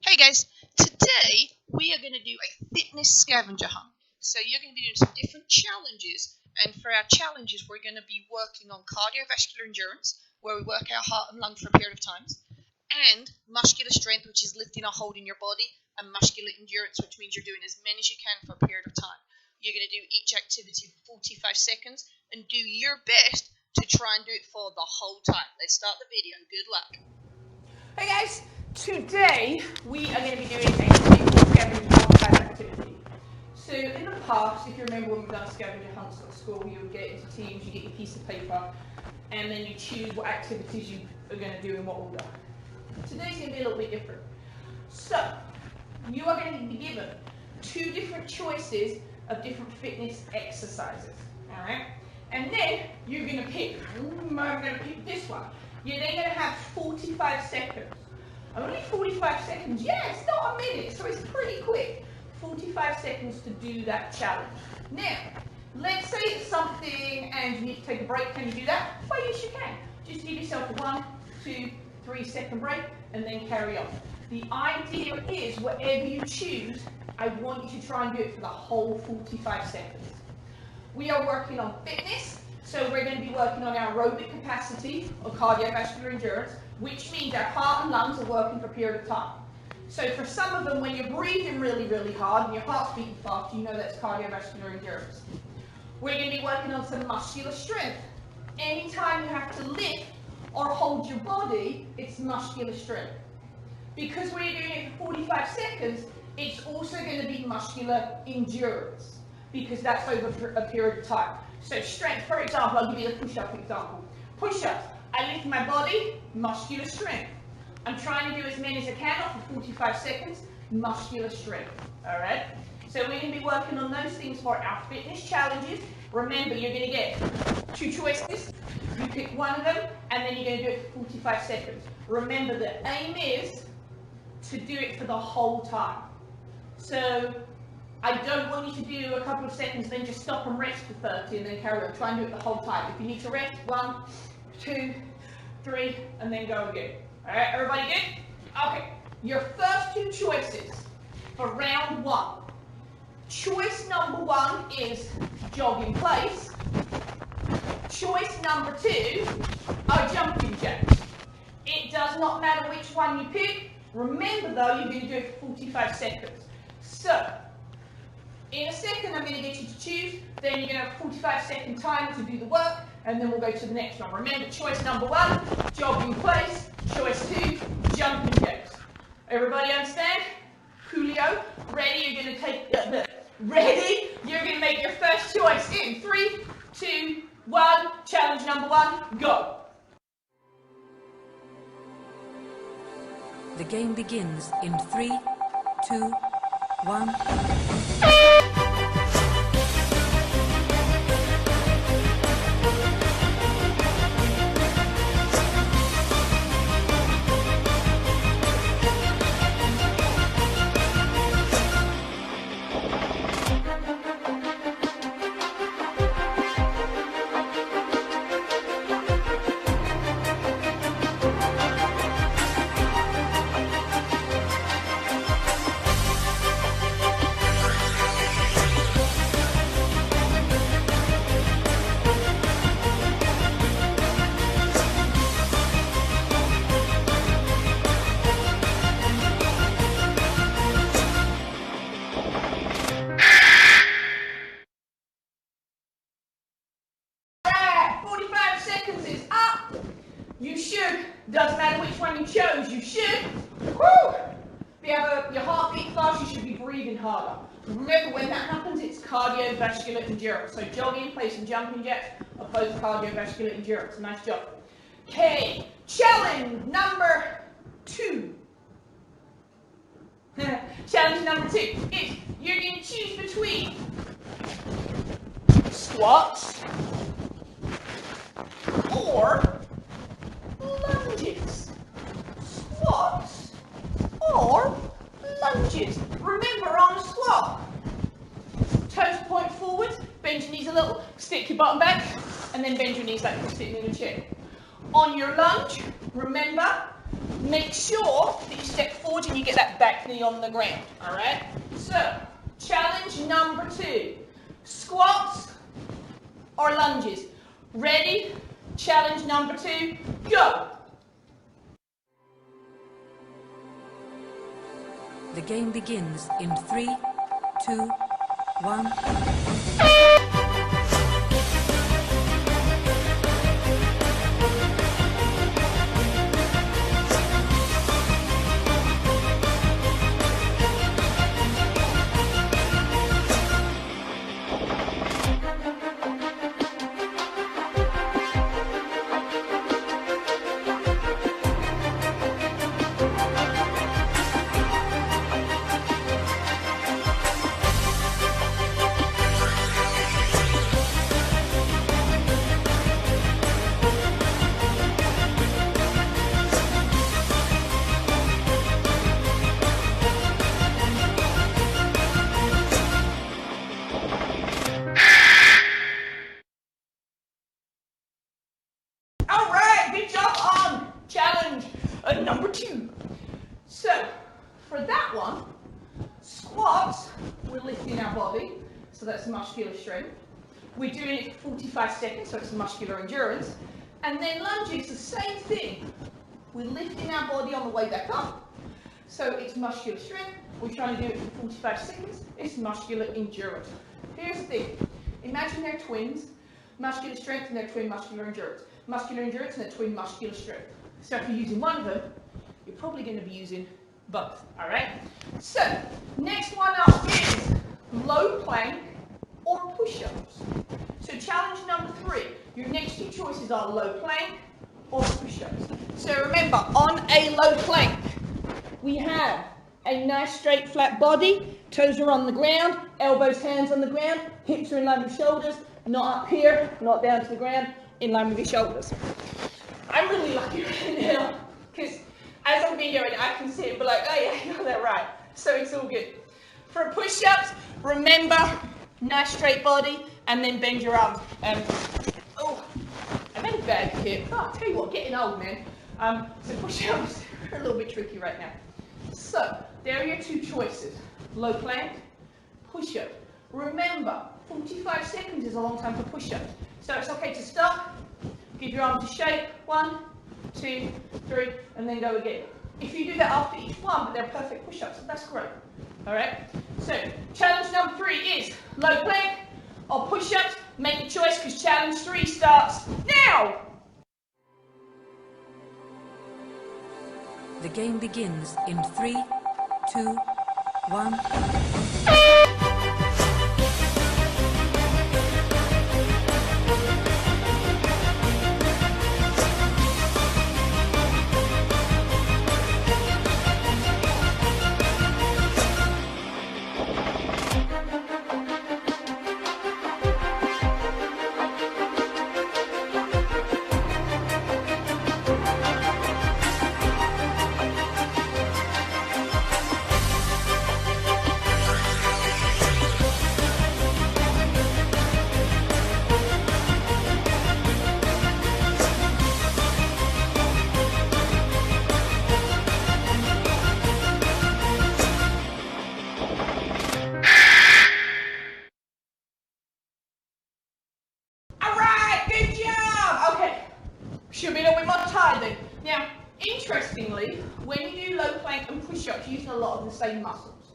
Hey guys, today we are going to do a fitness scavenger hunt. So you're going to be doing some different challenges, and for our challenges we're going to be working on cardiovascular endurance, where we work our heart and lung for a period of time, and muscular strength, which is lifting or holding your body, and muscular endurance, which means you're doing as many as you can for a period of time. You're going to do each activity for 45 seconds and do your best to try and do it for the whole time. Let's start the video. Good luck. Hey guys, today we are going to be doing a simple scavenger hunt type activity. So in the past, if you remember when we've done scavenger hunts at school, you would get into teams, you get your piece of paper, and then you choose what activities you are going to do in what order. Today's going to be a little bit different. So, you are going to be given two different choices of different fitness exercises, alright? And then you're going to pick, I'm going to pick this one. You're then going to have 45 seconds. Only 45 seconds, yeah, it's not a minute, so it's pretty quick. 45 seconds to do that challenge. Now, let's say it's something and you need to take a break. Can you do that? Well, yes, you can. Just give yourself a 1, 2, 3 second break and then carry on. The idea is whatever you choose, I want you to try and do it for the whole 45 seconds. We are working on fitness, so we're going to be working on our aerobic capacity or cardiovascular endurance, which means our heart and lungs are working for a period of time. So for some of them, when you're breathing really, really hard and your heart's beating fast, you know that's cardiovascular endurance. We're going to be working on some muscular strength. Anytime you have to lift or hold your body, it's muscular strength. Because we're doing it for 45 seconds, it's also going to be muscular endurance, because that's over a period of time. So strength, for example, I'll give you a push-up example. Push-ups, I lift my body, muscular strength. I'm trying to do as many as I can for 45 seconds, muscular strength, all right? So we're going to be working on those things for our fitness challenges. Remember, you're going to get two choices. You pick one of them, and then you're going to do it for 45 seconds. Remember, the aim is to do it for the whole time. So I don't want you to do a couple of seconds, then just stop and rest for 30 and then carry on. Try and do it the whole time. If you need to rest, 1, 2, 3, and then go again. All right, everybody good? Okay, your first two choices for round 1. Choice number 1 is jog in place. Choice number 2 are jumping jacks. It does not matter which one you pick. Remember though, you're going to do it for 45 seconds. So, in a second I'm going to get you to choose, then you're going to have a 45-second time to do the work, and then we'll go to the next one. Remember, choice number 1, jog in place. Choice 2, jumping jacks. Everybody understand? Coolio, ready? You're going to take ready? You're going to make your first choice in 3, 2, 1. Challenge number 1, go. The game begins in 3, 2, 1. You should, doesn't matter which one you chose, you should, woo! If you have your heart beat fast, you should be breathing harder. Remember, when that happens, it's cardiovascular endurance. So jogging in place and jumping jacks are both cardiovascular endurance. Nice job. Okay, challenge number 2. Challenge number 2 is you're going to choose between squats or lunges. Squats or lunges. Remember, on a squat, toes point forward, bend your knees a little, stick your bottom back, and then bend your knees like you're sitting in a chair. On your lunge, remember, make sure that you step forward and you get that back knee on the ground. All right? So, challenge number 2. Squats or lunges. Ready? Challenge number 2, go! The game begins in 3, 2, 1. All right, good job on challenge number 2. So, for that one, squats, we're lifting our body, so that's muscular strength. We're doing it for 45 seconds, so it's muscular endurance. And then lunges, the same thing. We're lifting our body on the way back up, so it's muscular strength. We're trying to do it for 45 seconds. It's muscular endurance. Here's the thing. Imagine they're twins, muscular strength and they're twin muscular endurance. Muscular endurance and they're twin muscular strength. So if you're using one of them, you're probably going to be using both. All right? So, next one up is low plank or push-ups. So challenge number 3. Your next 2 choices are low plank or push-ups. So remember, on a low plank, we have a nice straight flat body, toes are on the ground, elbows, hands on the ground, hips are in line with shoulders, not up here, not down to the ground, in line with your shoulders. I'm really lucky right now, because as I'm videoing, I can see it and be like, oh yeah, I got that right. So it's all good. For push-ups, remember, nice straight body, and then bend your arms. Oh, I've had a bad hip. Oh, I'll tell you what, getting old, man. So push-ups are a little bit tricky right now. So, there are your 2 choices. Low plank, push-up. Remember, 45 seconds is a long time for push-ups. So it's okay to stop, give your arms a shake, 1, 2, 3, and then go again. If you do that after each one, but they're perfect push-ups, that's great. All right? So, challenge number 3 is low plank or push-ups. Make a choice because challenge 3 starts now! The game begins in 3, 2, 1. Should be a little bit more tired then. Now, interestingly, when you do low plank and push-ups, you're using a lot of the same muscles.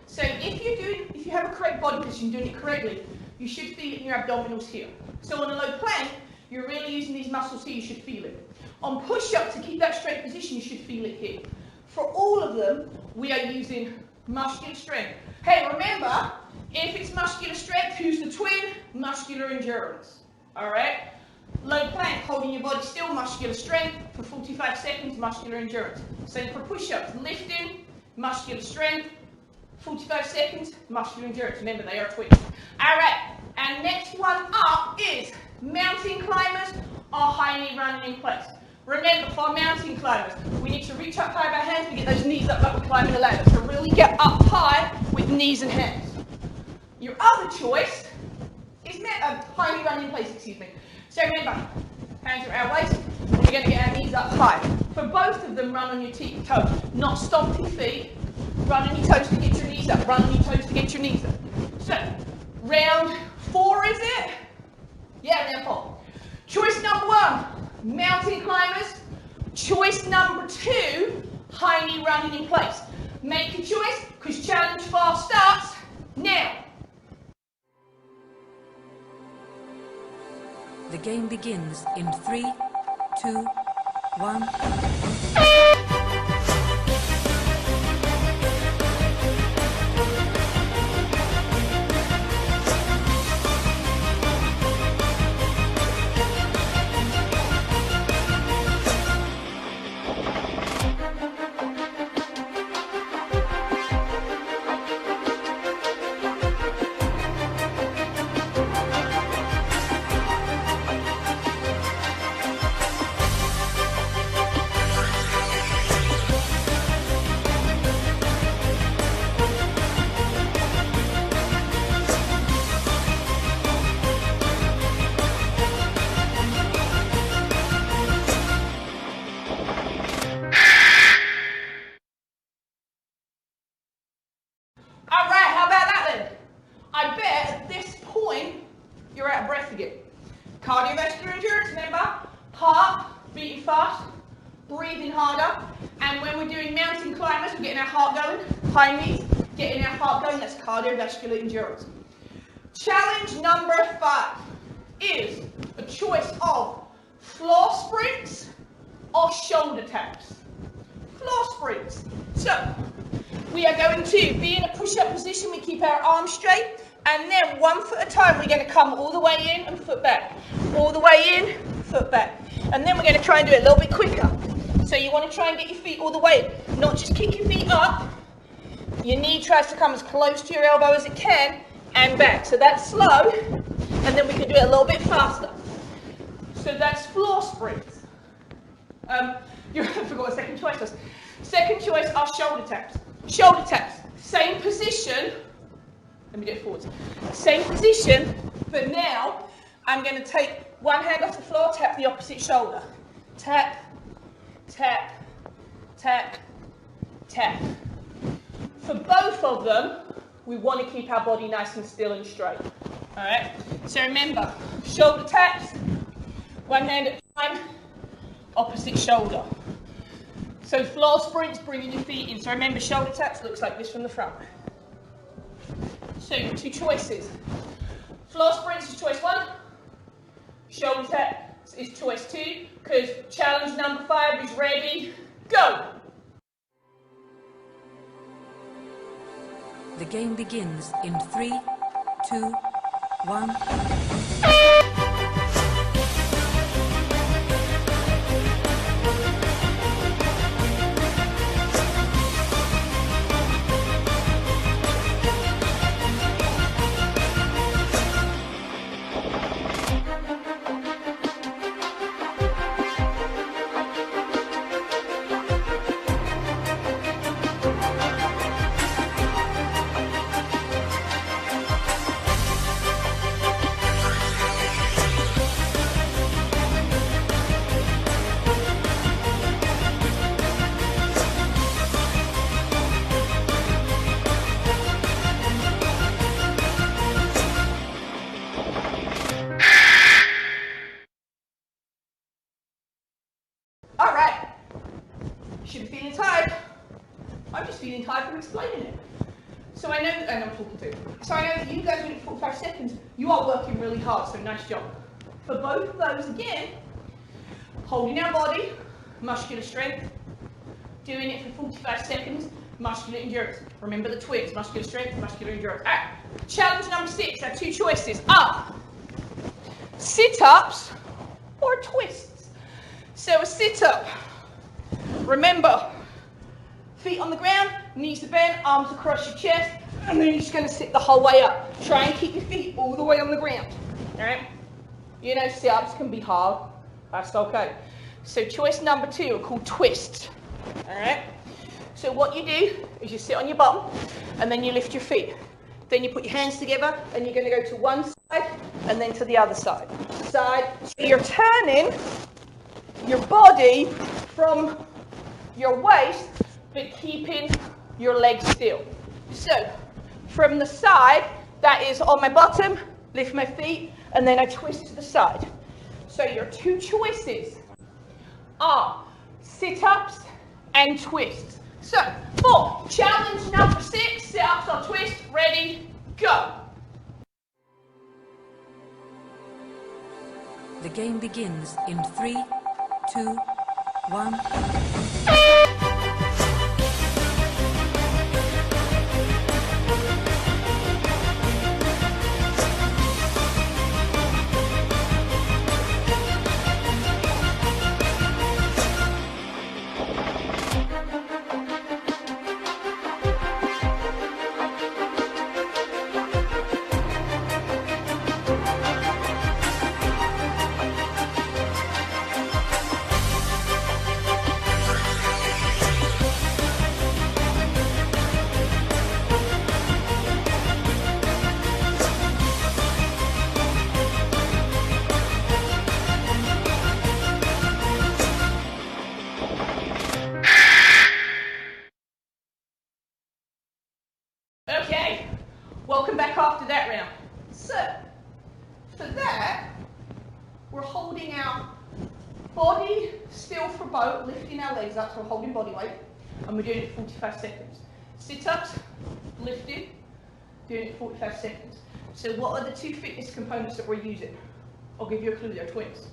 So if you have a correct body position, doing it correctly, you should feel it in your abdominals here. So on a low plank, you're really using these muscles here, you should feel it. On push-up, to keep that straight position, you should feel it here. For all of them, we are using muscular strength. Hey, remember, if it's muscular strength, who's the twin? Muscular endurance. All right? Low plank, holding your body still, muscular strength. For 45 seconds, muscular endurance. Same for push-ups, lifting, muscular strength. 45 seconds, muscular endurance. Remember, they are twins. All right, and next one up is mountain climbers or high knee running in place. Remember, for mountain climbers, we need to reach up high with our hands and get those knees up like we're climbing a ladder. So really get up high with knees and hands. Your other choice is high knee running in place, excuse me. So remember, hands are our waist, we're going to get our knees up high. For both of them, run on your toes. Not stomp your feet. Run on your toes to get your knees up. Run on your toes to get your knees up. So, round 4 is it? Yeah, round 4. Choice number 1, mountain climbers. Choice number 2, high knee running in place. Make your choice, because challenge 4 starts now. The game begins in 3, 2, 1. Alright, how about that then? I bet at this point you're out of breath again. Cardiovascular endurance, remember? Heart beating fast, breathing harder, and when we're doing mountain climbers, we're getting our heart going. High knees, getting our heart going, that's cardiovascular endurance. Challenge number 5 is a choice of floor sprints or shoulder taps. Floor sprints. So, we are going to be in a push-up position, we keep our arms straight, and then 1 foot at a time, we're going to come all the way in and foot back. All the way in, foot back. And then we're going to try and do it a little bit quicker. So you want to try and get your feet all the way in, not just kick your feet up. Your knee tries to come as close to your elbow as it can, and back. So that's slow, and then we can do it a little bit faster. So that's floor sprints. I forgot what second choice was. Second choice are shoulder taps. Shoulder taps, same position. Let me do it forwards. Same position, but now I'm going to take one hand off the floor, tap the opposite shoulder. Tap, tap, tap, tap. For both of them, we want to keep our body nice and still and straight. All right. So remember, shoulder taps, one hand at a time, opposite shoulder. So floor sprints, bringing your feet in. So remember, shoulder taps looks like this from the front. So 2 choices. Floor sprints is choice 1. Shoulder taps is choice 2. Because challenge number 5 is ready. Go! The game begins in 3, 2, 1. All right. Should be feeling tired. I'm just feeling tired from explaining it. So I know, and I'm talking to. So I know that you guys went 45 seconds. You are working really hard, so nice job. For both of those, again, holding our body, muscular strength, doing it for 45 seconds, muscular endurance. Remember the twins, muscular strength, muscular endurance. All right. Challenge number 6, our 2 choices are sit-ups or twists. So a sit-up, remember, feet on the ground, knees are bent, arms across your chest, and then you're just going to sit the whole way up. Try and keep your feet all the way on the ground. All right? You know, sit-ups can be hard. That's okay. So choice number 2 are called twists. All right? So what you do is you sit on your bum, and then you lift your feet. Then you put your hands together, and you're going to go to one side, and then to the other side. So you're turning your body from your waist, but keeping your legs still. So, from the side, that is on my bottom, lift my feet, and then I twist to the side. So your two choices are sit-ups and twists. So, for challenge number 6, sit-ups or twist, ready, go. The game begins in 3, 2, 1. Okay, welcome back after that round. So, for that, we're holding our body still for both, lifting our legs up, so we're holding body weight, and we're doing it for 45 seconds. Sit-ups, lifting, doing it for 45 seconds. So what are the two fitness components that we're using? I'll give you a clue, they're twins.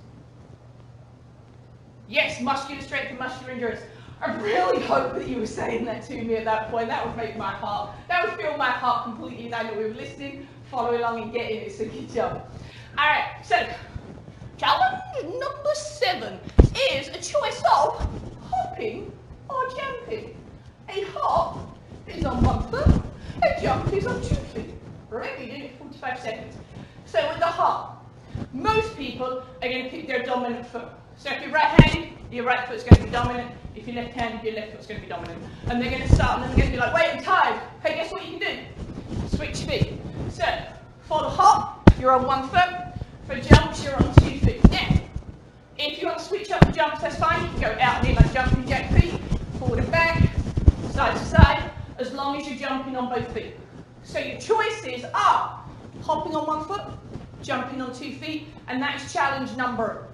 Yes, muscular strength and muscular endurance. I really hope that you were saying that to me at that point. That would make my heart, that would fill my heart completely. I know we were listening, following along and getting it, so good job. All right, so challenge number 7 is a choice of hopping or jumping. A hop is on 1 foot, a jump is on 2 feet. Right, we did it 45 seconds. So with the hop, most people are going to pick their dominant foot. So if you're right-handed, your right foot's going to be dominant. If you're left-handed, your left foot's going to be dominant. And they're going to start, and then they're going to be like, wait, I'm tired. Hey, guess what you can do? Switch feet. So, for the hop, you're on 1 foot. For jumps, you're on 2 feet. Now, if you want to switch up the jumps, that's fine. You can go out and in like jumping jack feet, forward and back, side to side, as long as you're jumping on both feet. So your choices are hopping on 1 foot, jumping on 2 feet, and that's challenge number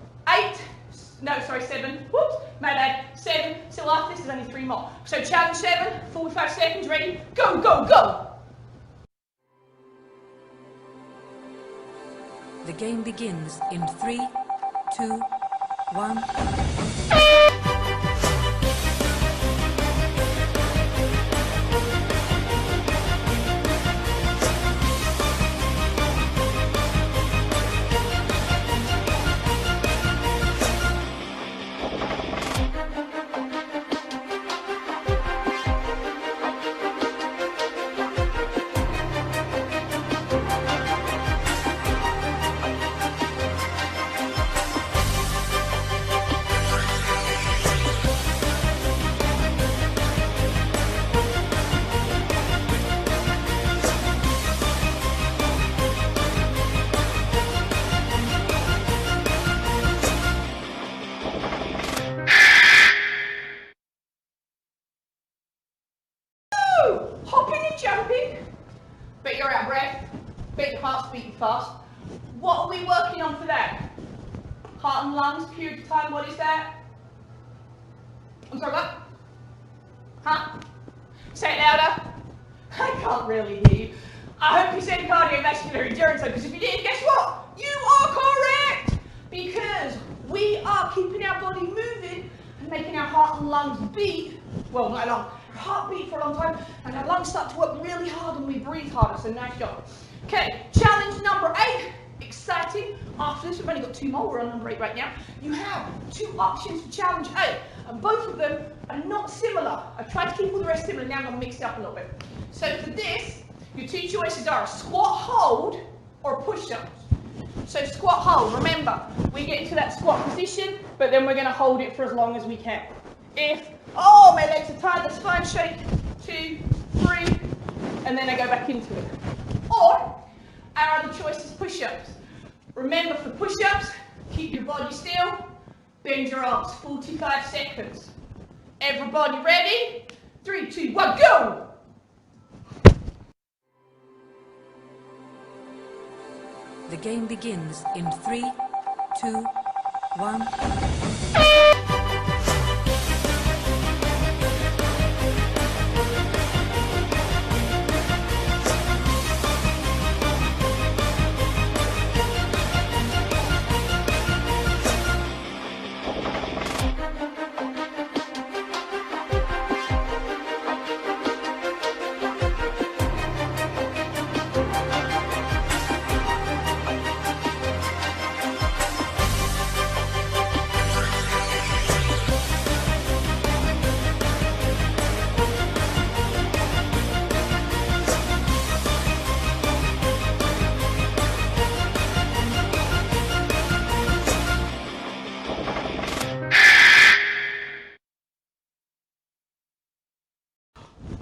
7. Whoops, my bad. 7. So after this is only 3 more. So challenge 7, 45 seconds, ready, go, go, go. The game begins in 3, 2, 1. Hopping and jumping, but you're out of breath, but your heart's beating fast. What are we working on for that? Heart and lungs, period of time, what is that? I'm sorry, what? Huh? Say it louder. I can't really hear you. I hope you said cardiovascular endurance, because if you didn't, guess what? You are correct! Because we are keeping our body moving and making our heart and lungs beat, well, not long, heart beat for a long time, and our lungs start to work really hard and we breathe harder, so nice job. Okay, challenge number 8, exciting. After this, we've only got 2 more, we're on number 8 right now. You have 2 options for challenge 8, and both of them are not similar. I tried to keep all the rest similar, now I'm going to mix it up a little bit. So for this, your 2 choices are squat hold or push-ups. So squat hold, remember, we get into that squat position, but then we're going to hold it for as long as we can. If, oh, my legs are tired, that's fine, shake, 2, 3, and then I go back into it. Or, our other choice is push-ups. Remember, for push-ups, keep your body still, Bend your arms, 45 seconds. Everybody ready? 3, 2, 1, go! The game begins in 3, 2, 1.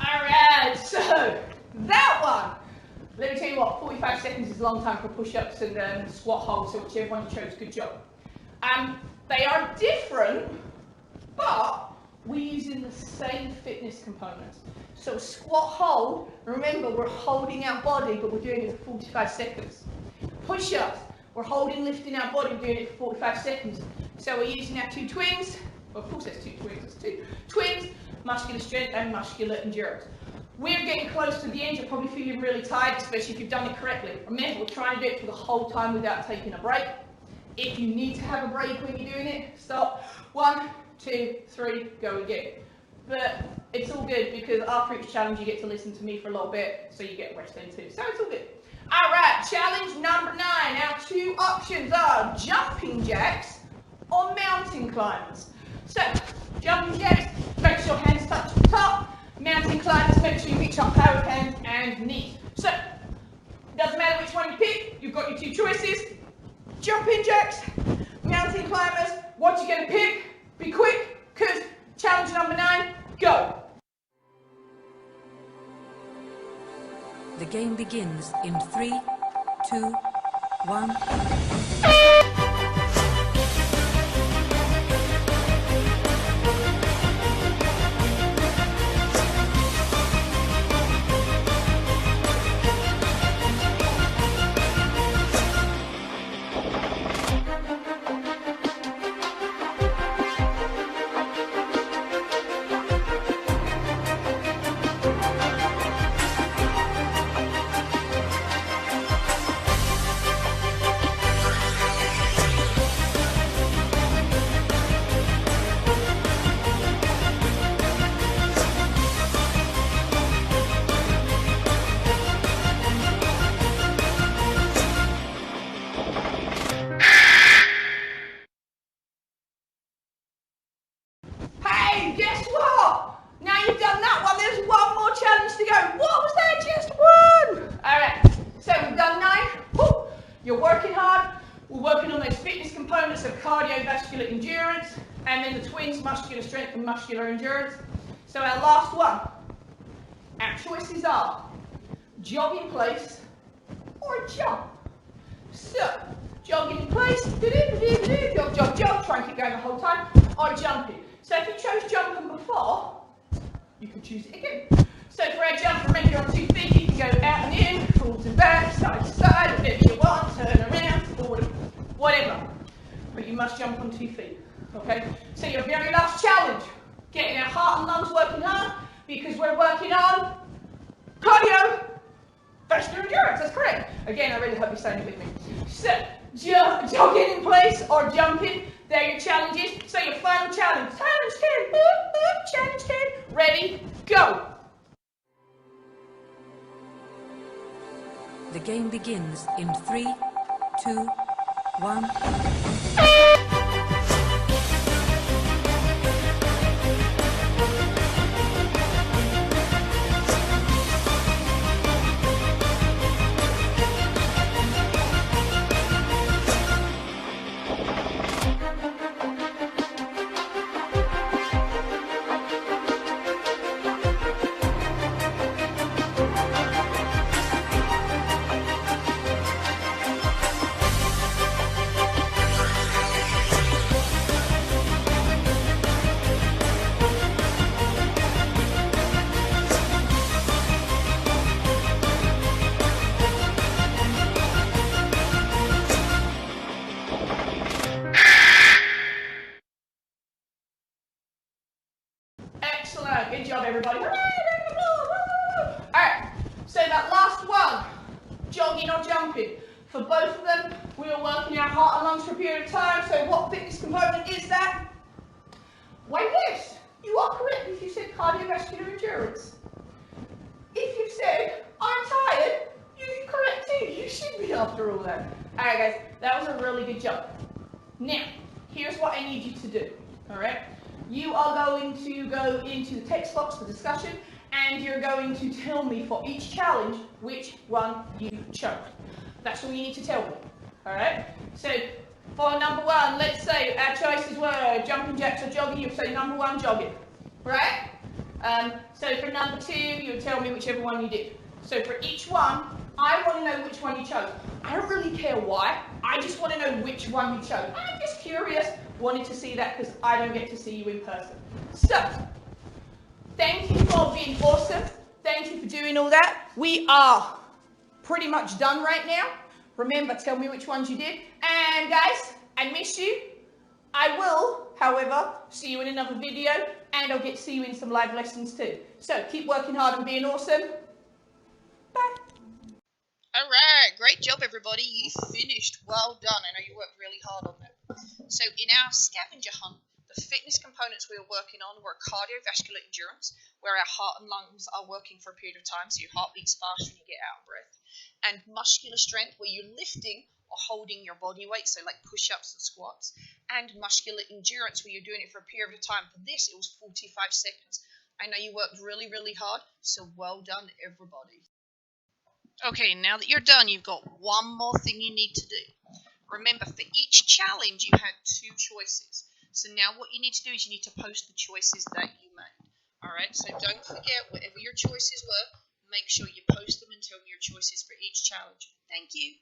Alright, so that one. Let me tell you what, 45 seconds is a long time for push-ups and squat holds, so whichever one you chose, good job. They are different, but we're using the same fitness components. So squat hold, remember we're holding our body, but we're doing it for 45 seconds. Push-ups, we're holding, lifting our body, doing it for 45 seconds. So we're using our two twins, well, of course there's two twins, there's two. Twins, muscular strength and muscular endurance. We're getting close to the end, you're probably feeling really tired, especially if you've done it correctly. Remember, we're trying to do it for the whole time without taking a break. If you need to have a break when you're doing it, stop. 1, 2, 3, go again. But it's all good because after each challenge you get to listen to me for a little bit, so you get rest then too. So it's all good. Alright, challenge number 9. Our two options are jumping jacks or mountain climbers. So, jumping jacks, make sure hands touch the top. Mountain climbers, make sure you reach up both hands and knees. So, it doesn't matter which one you pick, you've got your two choices. Jumping jacks, mountain climbers, what you going to pick? Be quick, because challenge number 9, go. The game begins in 3, 2, 1. Hey, guess what? Now you've done that one, there's one more challenge to go. What was that? Just one. Alright, so we've done 9. Woo. You're working hard. We're working on those fitness components of cardiovascular endurance, and then the twins, muscular strength and muscular endurance. So our last one. Our choices are jog in place or jump. So, jogging in place, jog, jog, jog, try and keep going the whole time, or jumping. So if you chose jumping before, you can choose it again. So for our jump, remember you're on 2 feet, you can go out and in, forwards and back, side to side, whatever you want, turn around, forward, whatever. But you must jump on 2 feet, okay? So your very last challenge, getting our heart and lungs working hard, because we're working on cardio, vascular endurance, that's correct. Again, I really hope you're saying it with me. So, jogging in place or jumping, they're your challenges. So your final challenge, challenge 10, challenge 10, ready, go. The game begins in 3, 2, 1. everybody. Hooray! Alright, so that last one, jogging or jumping. For both of them, we are working our heart and lungs for a period of time. So what fitness component is that? Why yes, you are correct if you said cardiovascular endurance. If you said, I'm tired, you're correct too. You should be after all that. Alright guys, that was a really good job. Now, here's what I need you to do. Alright? You are going to go into the text box for discussion and you're going to tell me for each challenge which one you chose. That's all you need to tell me. Alright? So, for number one, let's say our choices were jumping jacks or jogging. You say number one, jogging. Right? So for number two, you would tell me whichever one you did. So for each one, I want to know which one you chose. I don't really care why. I just want to know which one you chose. I'm just curious. Wanted to see that because I don't get to see you in person. So, thank you for being awesome. Thank you for doing all that. We are pretty much done right now. Remember, tell me which ones you did. And guys, I miss you. I will, however, see you in another video and I'll get to see you in some live lessons too. So keep working hard and being awesome. Bye. Alright, great job everybody. You finished. Well done. I know you worked really hard on that. So in our scavenger hunt, the fitness components we were working on were cardiovascular endurance, where our heart and lungs are working for a period of time, so your heart beats fast when you get out of breath, and muscular strength, where you're lifting or holding your body weight, so like push-ups and squats, and muscular endurance, where you're doing it for a period of time. For this, it was 45 seconds. I know you worked really, really hard, so well done everybody. Okay, now that you're done, you've got one more thing you need to do. Remember, for each challenge, you had two choices. So now what you need to do is you need to post the choices that you made. Alright, so don't forget, whatever your choices were, make sure you post them and tell me your choices for each challenge. Thank you.